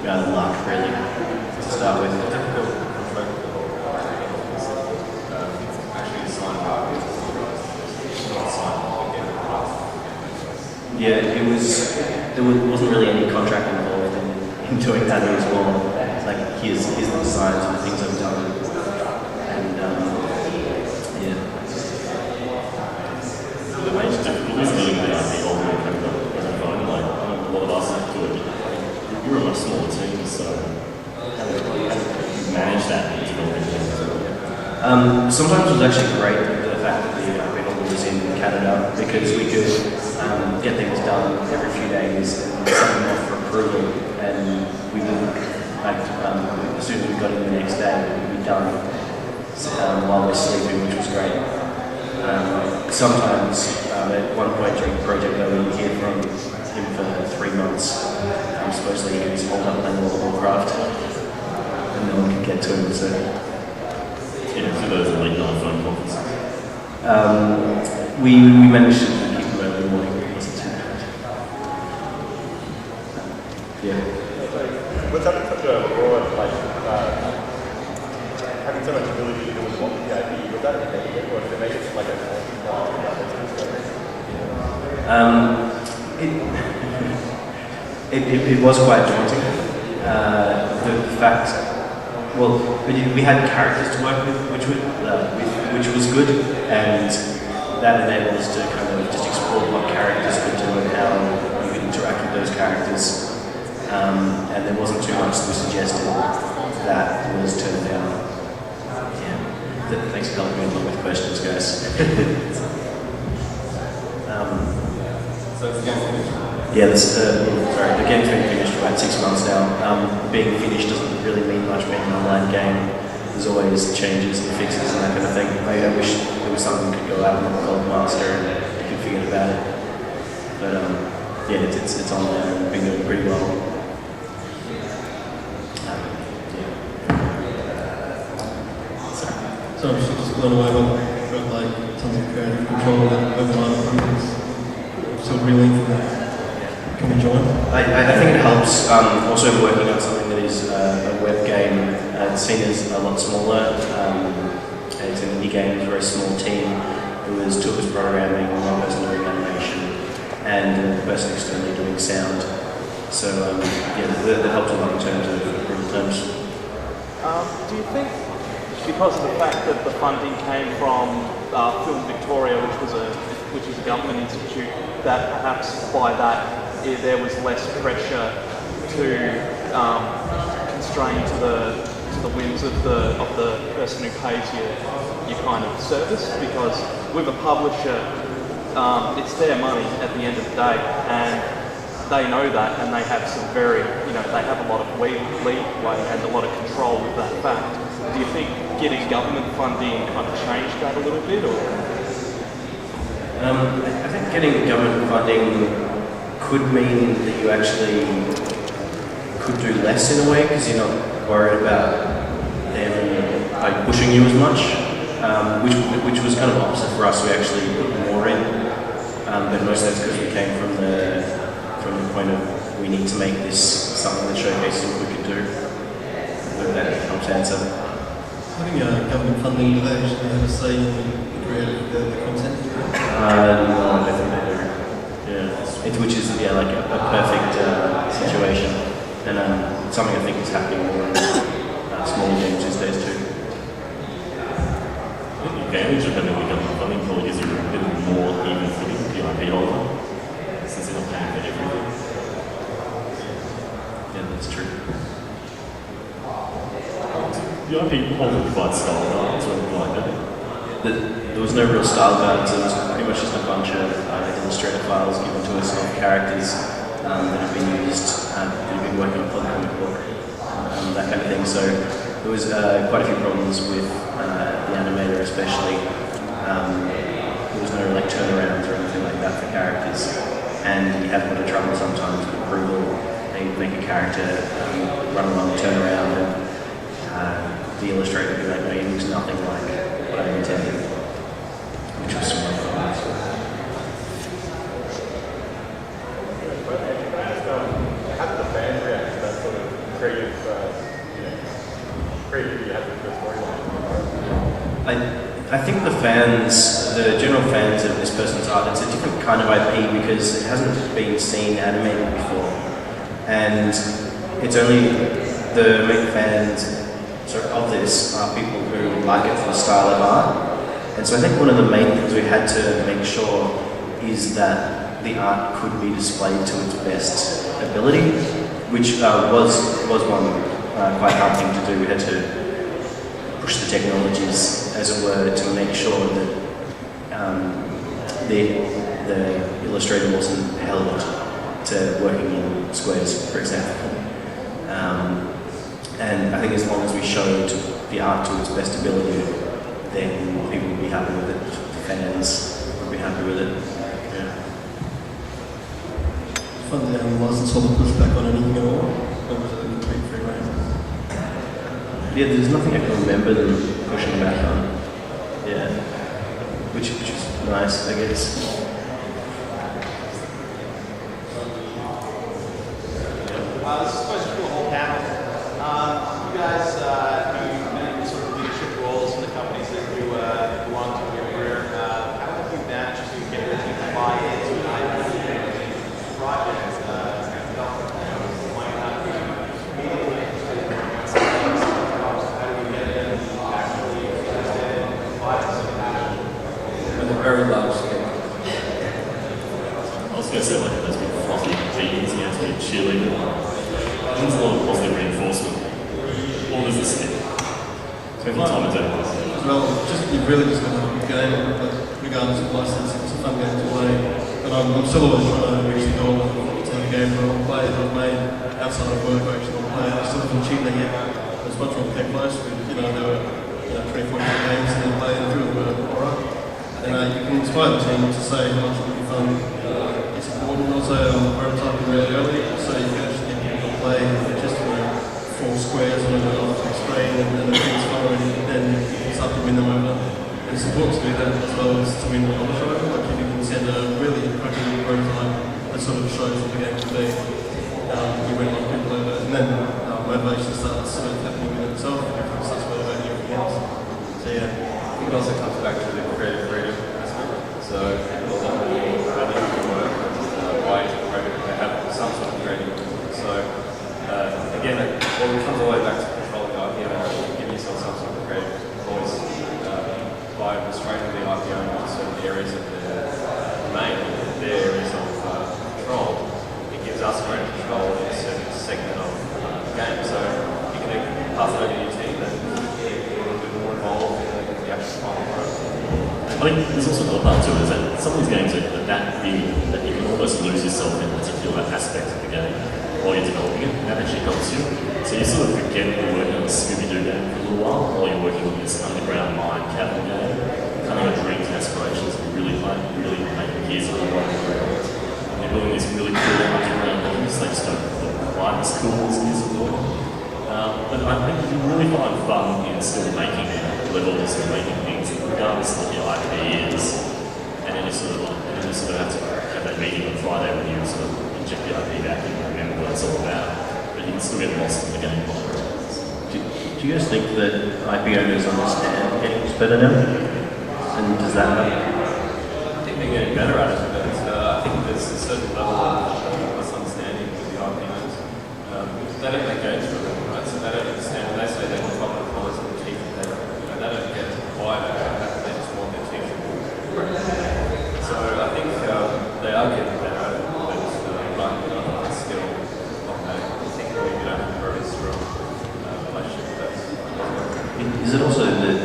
luck, really, to start with. Yeah, there wasn't really any contract involved in doing that as well. It's like, here's the designs and the things I've done. And, yeah. The major difficulty is getting the IP ultimate kind of phone. Like, a lot of us do it. You're a much smaller team, so how do you manage that in developing things? Sometimes it was actually great, the fact that the IP holder was in Canada, because we could get things done every few days and send them off for approval, and we would, like, as soon as we got in the next day, it would be done while we're sleeping, which was great. Sometimes, at one point during the project, though, we hear from him for 3 months. Supposedly he was holed up playing World of Warcraft, and no one could get to him, so... Yeah, so those are late night phone calls. We managed to keep them early morning. It wasn't too bad. Yeah. What's having such a broad, like, having so much ability to do with what the IP, was that a negative, or did it make it like a it was quite daunting. The fact, well, we had characters to work with, which was good, and that enabled us to kind of just explore what characters could do and how you could interact with those characters. And there wasn't too much that was suggested that was turned down. Yeah, thanks for helping me along with questions, guys. So it's again finished? Yeah, the game's been finished for about 6 months now. Being finished doesn't really mean much being an online game. There's always changes and fixes and that kind of thing. I wish there was something you could go out and call master and you could forget about it. But yeah, it's on there and been doing pretty well. So I'm just blown away by like tons of creative control over my programs. So really can we join? I think it helps also working on something that is a web game. It's seen as a lot smaller. It's an indie game, it's a very small team. It was Torus programming, one person doing animation, and the person externally doing sound. So yeah, that helps a lot in terms of real terms. Do you think, because of the fact that the funding came from Film Victoria, which is a government institute, that perhaps by that there was less pressure to constrain to the whims of the person who pays your kind of service? Because with a publisher, it's their money at the end of the day, and they know that, and they have some very, they have a lot of leeway and a lot of control with that fact. Do you think getting government funding kind of changed that a little bit, or? I think getting government funding could mean that you actually could do less in a way, because you're not worried about them pushing you as much, which was kind of opposite for us. We actually put more in, but most of that's because we came from the point of we need to make this something that showcases what we can do. Whether that helps answer. I think government funding, do they actually have a say in the creative the content? No, I don't think they do. Yeah, which is like a perfect situation, and something I think is happening more in smaller games these days too. I think the advantage of having the government funding probably is you're a bit more even for the IP holder, since they're not paying for everything. Yeah, that's true. The IP holder provides style guides or anything like that. There was no real style guides. It was pretty much just a bunch of Illustrator files given to us of characters that have been used, that have been working on the comic book, that kind of thing. So there was quite a few problems with the animator, especially. There was no like turnarounds or anything like that for characters, and you have a bit of trouble sometimes with approval. They make a character run along, turn around, and the illustrator would be like, no, he looks nothing like what I intended, which was some fun. How did the fans react to that sort of fans, the general fans of this person's art, it's a different kind of IP because it hasn't been seen animated before. And it's only the main fans of this are people who like it for the style of art. And so I think one of the main things we had to make sure is that the art could be displayed to its best ability, which was one quite hard thing to do. We had to push the technologies, as it were, to make sure that the illustrator wasn't held to working in squares, for example. And I think as long as we showed the art to its best ability, then people would be happy with it, fans would be happy with it. Yeah. Fun that the license holder pushed back on anything at all, or was it a complete free rein? Yeah, there's nothing I can remember them pushing back on. Yeah. Which is nice, I guess. This is a question for the whole panel. You guys who've been in sort of leadership roles in the companies that you belong to in your career, how have you managed to get your team to buy into an IP project? Might not be immediately interested in something else. How do you get them actually interested in buying something? With a very large scale. I was going to say, like, those big fluffy jeans, you have to be a cheerleader. There's a lot of positive reinforcement. What does this mean? Spend the time and do this. Well, you've really just got to have a game, like, regardless of license, it's a fun game to play. But I'm still always trying to reach the goal of the game where I'll play that I've made outside of work. I actually play. I still haven't achieved that yet. It's much more kept close. There were 24 games and then play through the word alright. And you can inspire the team to say how much it would be fun. It's important also prototyping really early, so you can actually get people to play just 4 squares on a screen and the things follow, and then you start to win them over. And it's important to do that as well as to win the publisher over. Like if you can send a really cracking prototype that sort of shows what the game can be, you win a lot of people over. And then motivation starts sort of happening within itself, and everyone starts motivating everything else. So yeah. I think it also comes back to the creative freedom aspect. So people that really can work why they have some sort of creative freedom. So again, it comes all the way back to controlling the IP owner, giving yourself some sort of creative voice by restraining the IP owner to certain areas of their domain, their areas of control. It gives us greater control in a certain segment of the game. So you can then pass it over to your team and get a little bit more involved in the actual final product. I think there's also another part to it, is that some of these games are that big that you can almost lose yourself in a particular aspect of the game while you're developing it, and that actually helps you. So you sort of forget you're working on a Scooby-Doo game for a little while you're working on this underground mine capital game, kind of your dreams and aspirations, and really making gears of the right world. And you're building these really cool underground games, they just don't look quite as cool as gears of war. But I think you really find fun in still making levels and making things, regardless of what your IP is. And then you sort of have to have that meeting on Friday when you sort of inject the IP back and remember what it's all about. But you can still get lost in the game. Do you guys think that IP owners understand games better now? And does that help? I think they're getting better at it, but I think there's a certain level of misunderstanding with the IP owners. They don't make games for them, right? So they don't understand when they say they want top performance of the teeth, they don't get why they just want their teeth. So I think they are getting better at it, but it's still not that. I think we have a very strong relationship with those. Is it also that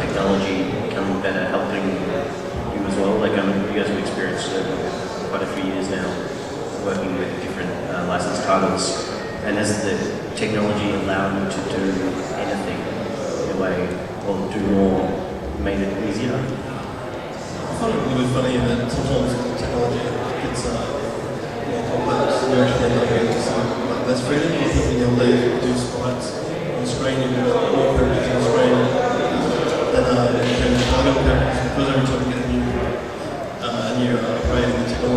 technology becoming better helping you as well? Like you guys have experienced quite a few years now working with different licensed titles, and has the technology allowed you to do anything in a way, or do more, made it easier? I find it a little bit funny in that sometimes technology gets more complex. You actually end up getting like less freedom. You're thinking you'll leave, do sprites on the screen, you do